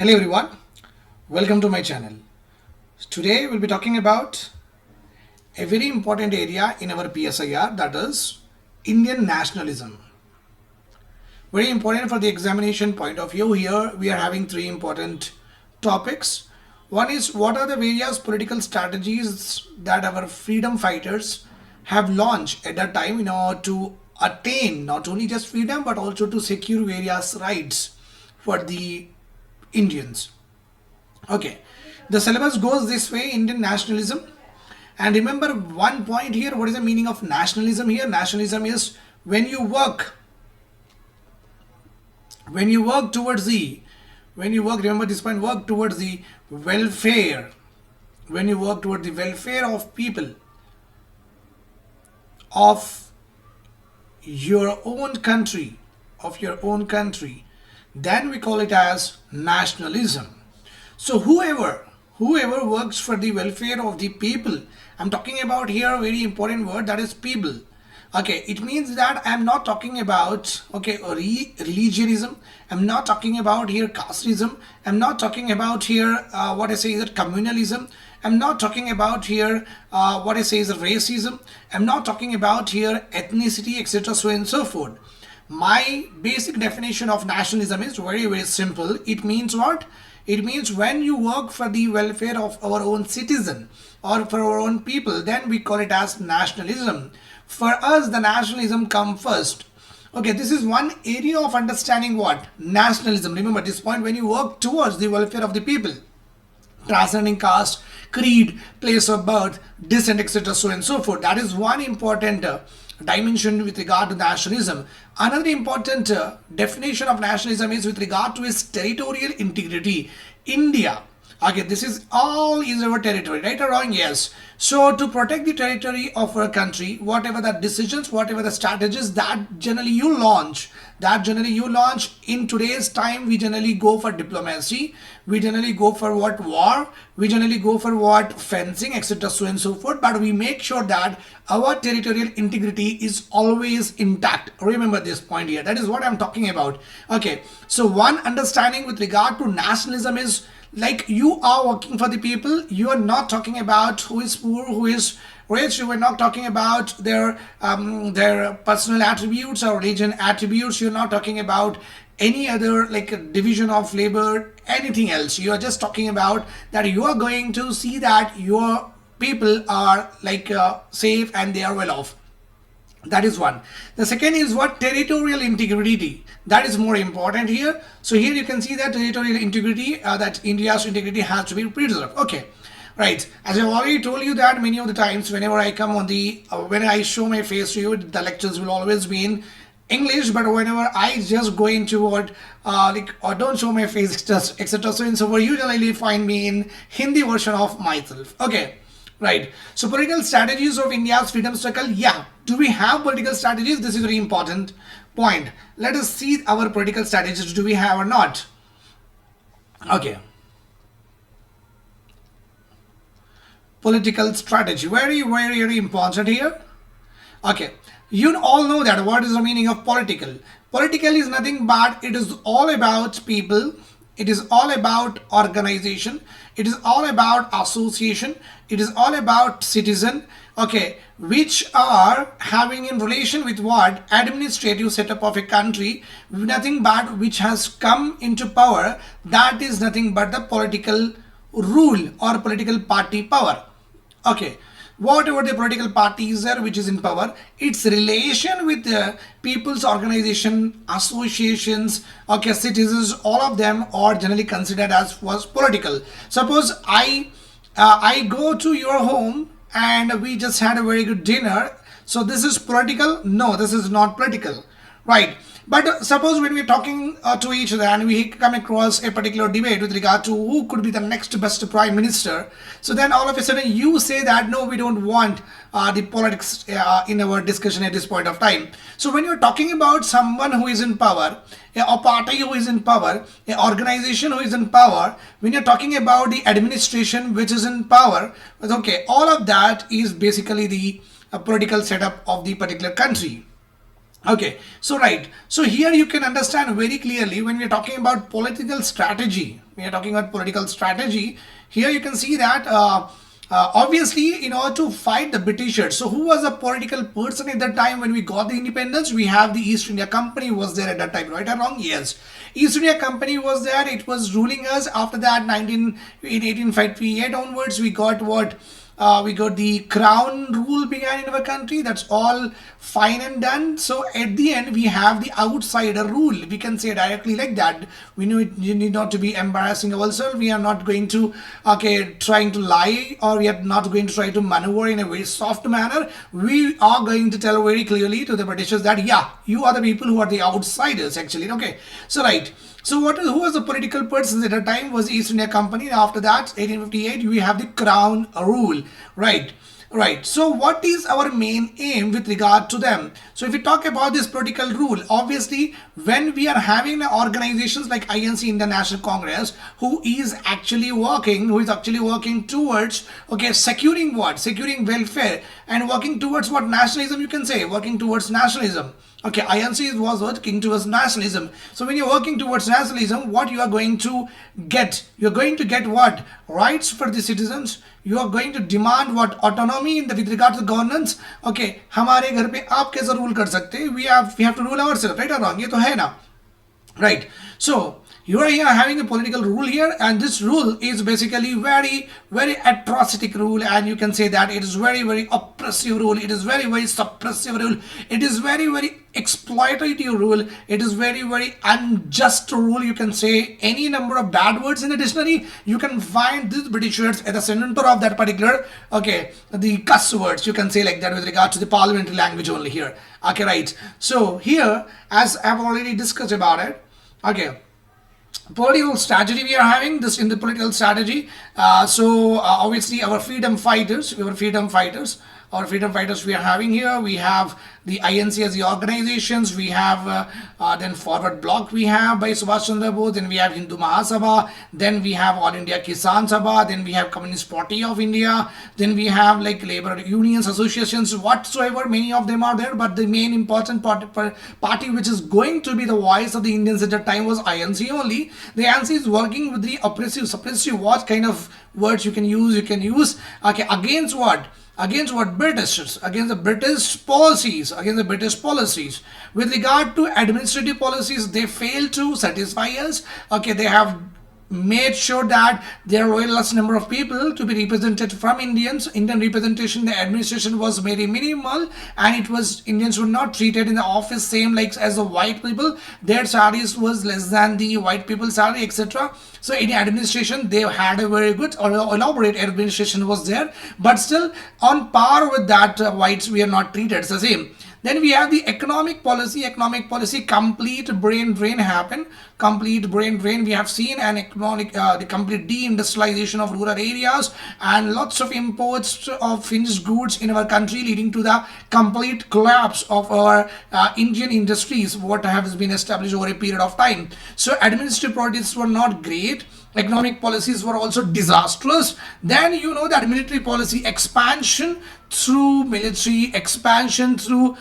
Hello everyone, welcome to my channel. Today we'll be talking about a very important area in our PSIR, that is Indian nationalism. Very important for the examination point of view. Here we are having three important topics. One is, what are the various political strategies that our freedom fighters have launched at that time in order to attain not only just freedom but also to secure various rights for the Indians. Okay, the syllabus goes this way: Indian nationalism. And remember one point here, what is the meaning of nationalism here? Nationalism is when you work towards the, remember this point, work towards the welfare, when you work toward the welfare of people of your own country, then we call it as nationalism. So whoever works for the welfare of the people, I'm talking about here a very important word, that is people. Okay, it means that I'm not talking about religionism. I'm not talking about here casteism. I'm not talking about here what I say is communalism. I'm not talking about here what I say is racism. I'm not talking about here ethnicity, etc. so on and so forth. My basic definition of nationalism is very, very simple. It means what? It means when you work for the welfare of our own citizen or for our own people, then we call it as nationalism. For us, the nationalism comes first. Okay, this is one area of understanding what? Nationalism. Remember this point, when you work towards the welfare of the people, transcending caste, creed, place of birth, descent, etc. so on and so forth. That is one important dimension with regard to nationalism. Another important definition of nationalism is with regard to its territorial integrity. India. Okay, this is all is our territory, right or wrong? Yes. So to protect the territory of our country, whatever the decisions, whatever the strategies that generally you launch, in today's time, we generally go for diplomacy, we generally go for what? War, we generally go for what? Fencing, etc. so and so forth. But we make sure that our territorial integrity is always intact. Remember this point here. That is what I'm talking about. Okay, so one understanding with regard to nationalism is, like, you are working for the people. You are not talking about who is poor, who is rich. You are not talking about their personal attributes or religion attributes. You're not talking about any other like a division of labor, anything else. You are just talking about that you are going to see that your people are like safe and they are well off. That is one. The second is what? Territorial integrity. That is more important here. So here you can see that territorial integrity, that India's integrity has to be preserved. Okay, right. As I've already told you that many of the times whenever I come on the, when I show my face to you, the lectures will always be in English, but whenever I just go into what or don't show my face, just etc. so and so, you usually find me in Hindi version of myself. Okay. Right. So political strategies of India's freedom struggle. Yeah. Do we have political strategies? This is a very important point. Let us see our political strategies. Do we have or not? Okay. Political strategy. Very, very, very important here. Okay. You all know that what is the meaning of political. Political is nothing but it is all about people. It is all about organization. It is all about association. It is all about citizen. Okay, which are having in relation with what? Administrative setup of a country. Nothing but which has come into power. That is nothing but the political rule or political party power. Okay. Whatever the political party is there which is in power, its relation with the people's organization, associations, okay, citizens, all of them are generally considered as was political. Suppose I go to your home and we just had a very good dinner. So this is political? No, this is not political, right? But suppose when we're talking to each other and we come across a particular debate with regard to who could be the next best prime minister, so then all of a sudden you say that no, we don't want the politics in our discussion at this point of time. So when you're talking about someone who is in power, a party who is in power, an organization who is in power, when you're talking about the administration which is in power, okay, all of that is basically the political setup of the particular country. Okay, so right, so here you can understand very clearly when we are talking about political strategy, we are talking about political strategy. Here you can see that obviously in order to fight the Britishers, so who was a political person at that time when we got the independence? We have the East India Company was there at that time, right or wrong? Yes, East India Company was there. It was ruling us. After that, in 1858 onwards, we got what? We got the crown rule began in our country. That's all fine and done. So at the end, we have the outsider rule. We can say directly like that. We know it you need not to be embarrassing ourselves. We are not going to trying to lie, or we are not going to try to maneuver in a very soft manner. We are going to tell very clearly to the Britishers that yeah, you are the people who are the outsiders actually. Okay, so right. So who was the political person at the time? Was the East India Company. After that, 1858, we have the crown rule, right? Right. So what is our main aim with regard to them? So if we talk about this political rule, obviously when we are having organizations like INC, International Congress, who is actually working towards securing what? Securing welfare and working towards what? Nationalism, you can say, working towards nationalism. Okay, INC was working towards nationalism. So when you're working towards nationalism, what you are going to get? You're going to get what? Rights for the citizens. You are going to demand what? Autonomy with regard to governance. Okay, हमारे घर पे आप कैसा rule कर सकते हैं? We have to rule ourselves, right or wrong? ये तो है ना, right? So you are here having a political rule here, and this rule is basically very, very atrocitic rule, and you can say that it is very, very oppressive rule. It is very, very suppressive rule. It is very, very exploitative rule. It is very, very unjust rule. You can say any number of bad words in the dictionary. You can find these Britishers at the center of that particular the cuss words. You can say like that with regard to the parliamentary language only here. Okay, right. So here, as I've already discussed about it, political strategy we are having this in the political strategy. Obviously our freedom fighters we are having here. We have the INC as the organizations. We have then Forward Bloc we have by Subhash Chandra Bose. Then we have Hindu Mahasabha. Then we have All India Kisan Sabha. Then we have Communist Party of India. Then we have like labor unions, associations, whatsoever. Many of them are there. But the main important party which is going to be the voice of the Indians at that time was INC only. The INC is working with the oppressive, suppressive. What kind of words you can use? You can use against what? Against what? Britishers, against the British policies, with regard to administrative policies. They fail to satisfy us. They have made sure that there are less number of people to be represented from Indian representation. The administration was very minimal, and it was Indians were not treated in the office same like as the white people. Their salaries was less than the white people's salary, etc. So in administration they had a very good or elaborate administration was there, but still on par with that whites we are not treated the same. Then we have the economic policy. Complete brain drain happened. We have seen an economic, the complete deindustrialization of rural areas and lots of imports of finished goods in our country, leading to the complete collapse of our Indian industries, what has been established over a period of time. So administrative policies were not great. Economic policies were also disastrous. Then that military policy, expansion through military, expansion through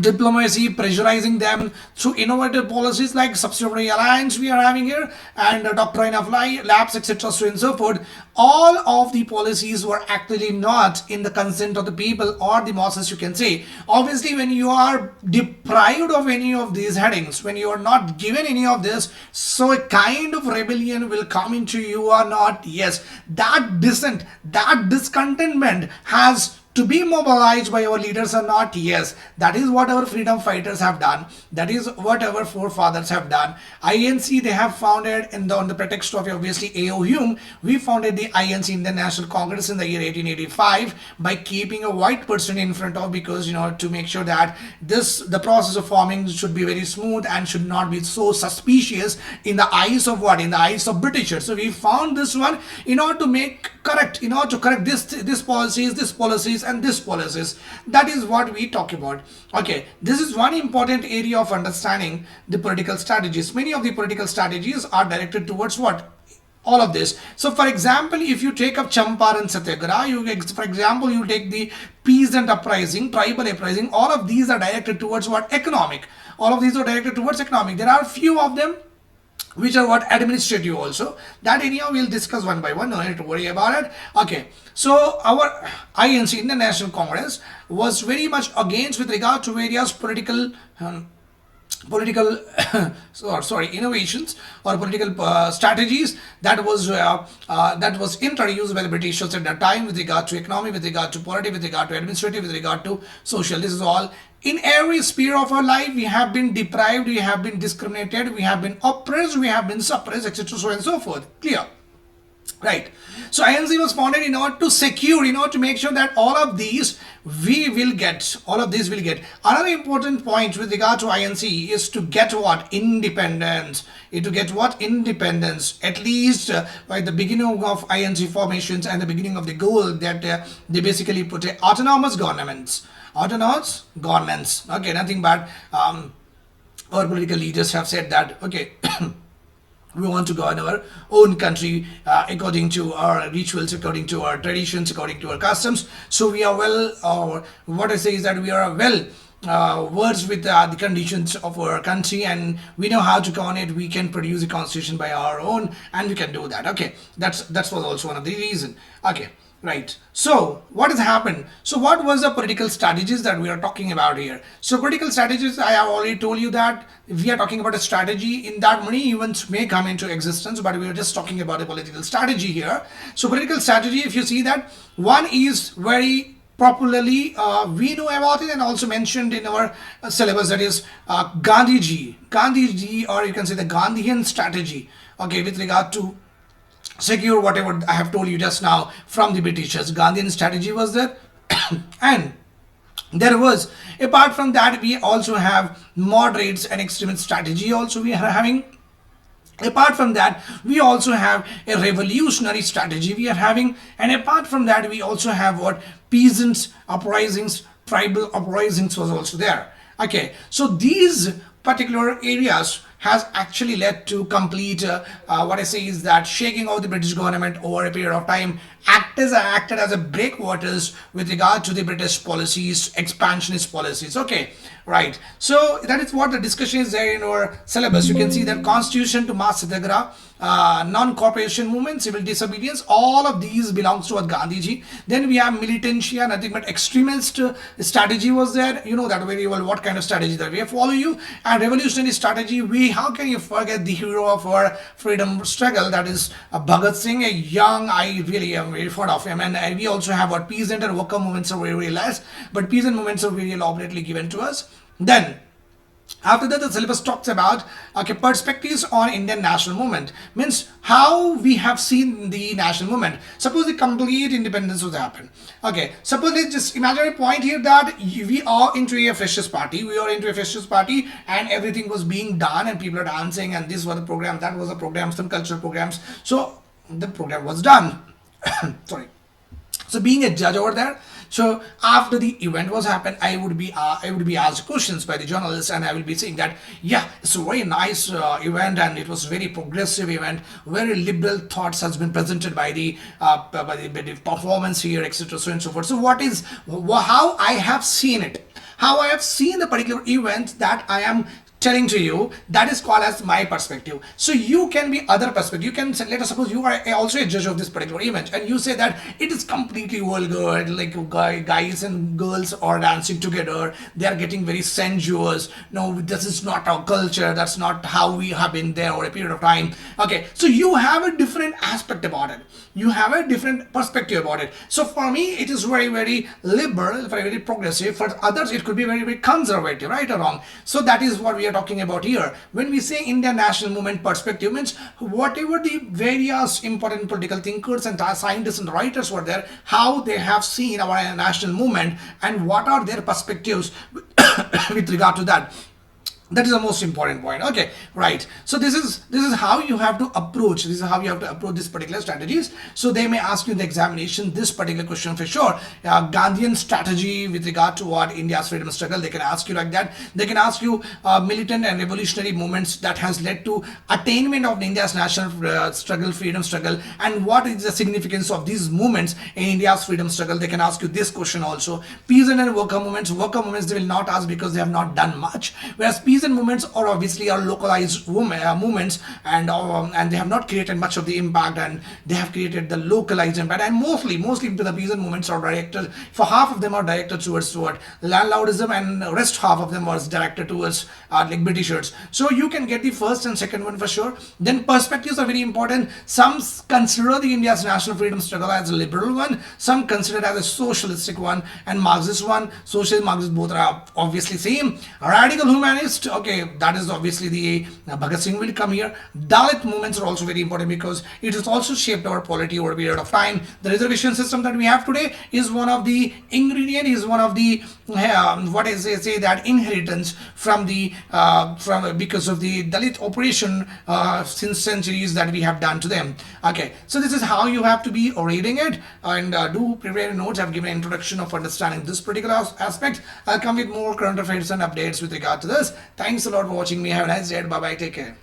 diplomacy, pressurizing them through innovative policies like subsidiary alliance we are having here, and doctrine of lapse, etc., so and so forth. All of the policies were actually not in the consent of the people or the masses, you can say. Obviously when you are deprived of any of these headings, when you are not given any of this, so a kind of rebellion will come into you or not. Yes, that dissent, that discontentment has to be mobilized by our leaders or not. Yes, that is what our freedom fighters have done. That is what our forefathers have done. INC, they have founded on the pretext of obviously A.O. Hume. We founded the INC, Indian National Congress, in the year 1885 by keeping a white person in front of, because to make sure that the process of forming should be very smooth and should not be so suspicious in the eyes of what? In the eyes of Britishers. So we found this one in order to correct this policies and this policies. That is what we talk about. This is one important area of understanding the political strategies. Many of the political strategies are directed towards what? All of this. So for example, if you take up Champaran Satyagraha, you take the peasant uprising, tribal uprising, all of these are directed towards what? Economic. All of these are directed towards economic. There are few of them which are what administrative also. That anyhow we'll discuss one by one, no need to worry about it. Okay, so our INC, Indian National Congress, was very much against with regard to various political innovations or political strategies that was introduced by the Britishers at that time, with regard to economy, with regard to politics, with regard to administrative, with regard to social. This is all. In every sphere of our life, we have been deprived, we have been discriminated, we have been oppressed, we have been suppressed, etc., so on and so forth. Clear? Right. So INC was founded in order to secure, in order to make sure that all of these we will get, all of these will get. Another important point with regard to INC is to get what? Independence. To get what? Independence. At least by the beginning of INC formations and the beginning of the goal that they basically put a autonomous governments. Autonomous governance. Okay, nothing but our political leaders have said that, okay, we want to govern our own country according to our rituals, according to our traditions, according to our customs. So we are well, or what I say is that we are well versed with the conditions of our country, and we know how to govern it. We can produce a constitution by our own, and we can do that. Okay, that was also one of the reason. Okay. Right. So what has happened? So what was the political strategies that we are talking about here? So political strategies, I have already told you that we are talking about a strategy. In that many events may come into existence, but we are just talking about a political strategy here. So political strategy, if you see that, one is very popularly we know about it and also mentioned in our syllabus, that is Gandhiji, or you can say the Gandhian strategy. Okay, with regard to secure whatever I have told you just now from the Britishers. Gandhian strategy was there. And there was, apart from that, we also have moderates and extremist strategy also we are having. Apart from that, we also have a revolutionary strategy we are having. And apart from that, we also have what? Peasants uprisings, tribal uprisings was also there. Okay, so these particular areas has actually led to complete what I say is that shaking of the British government over a period of time, acted as a breakwaters with regard to the British policies, expansionist policies. Okay, right. So that is what the discussion is there in our syllabus. You can see that constitution to mass Satyagraha, non-cooperation movement, civil disobedience, all of these belongs to Gandhiji. Then we have militantia, nothing but extremist strategy was there. You know that very well, what kind of strategy that we follow you. And revolutionary strategy, how can you forget the hero of our freedom struggle, that is Bhagat Singh, a young, I really am very fond of him. And we also have what peasant and worker movements are very, very less, but peasant movements are very elaborately given to us. Then after that, the syllabus talks about, okay, perspectives on Indian national movement, means how we have seen the national movement. Suppose the complete independence was happened. Okay, suppose let's just imagine a point here that we are into a fascist party, and everything was being done and people are dancing, and this was the program, that was the program, some cultural programs. So the program was done. Sorry. So being a judge over there, so after the event was happened, I would be asked questions by the journalists, and I will be saying that, yeah, it's a very nice event, and it was very progressive event, very liberal thoughts has been presented by the performance here, etc., so on and so forth. So what is how I have seen it, how I have seen the particular event that I am telling to you, that is called as my perspective. So you can be other perspective. You can say, let us suppose you are also a judge of this particular event, and you say that it is completely vulgar, like guys and girls are dancing together, they are getting very sensuous. No, this is not our culture, that's not how we have been there over a period of time. Okay, so you have a different aspect about it, you have a different perspective about it. So for me, it is very, very liberal, very, very progressive. For others, it could be very, very conservative, right or wrong. So that is what we are talking about here. When we say Indian national movement perspective, means whatever the various important political thinkers and scientists and writers were there, how they have seen our national movement and what are their perspectives with regard to that. That is the most important point. Okay, right. So this is how you have to approach. This is how you have to approach these particular strategies. So they may ask you in the examination this particular question for sure. Gandhian strategy with regard to what India's freedom struggle. They can ask you like that. They can ask you militant and revolutionary movements that has led to attainment of India's national struggle, freedom struggle, and what is the significance of these movements in India's freedom struggle. They can ask you this question also. Peasant and worker movements. Worker movements they will not ask because they have not done much. Whereas peasant peasant movements are obviously are localized movements, and they have not created much of the impact, and they have created the localized impact. And mostly the peasant movements are directed, for half of them are directed towards what landlordism, and the rest half of them was directed towards like Britishers. So you can get the first and second one for sure. Then perspectives are very important. Some consider the India's national freedom struggle as a liberal one, some consider it as a socialistic one, and Marxist one. Socialist, Marxist, both are obviously same. Radical humanist, okay, that is obviously the Bhagat Singh will come here. Dalit movements are also very important because it has also shaped our polity over a period of time. The reservation system that we have today is one of the ingredient, is one of the what is they say that inheritance from the from because of the Dalit oppression since centuries that we have done to them. Okay, so this is how you have to be reading it, and do prepare notes. I've given an introduction of understanding this particular aspect. I'll come with more current affairs and updates with regard to this. Thanks a lot for watching me. Have a nice day. Bye bye. Take care.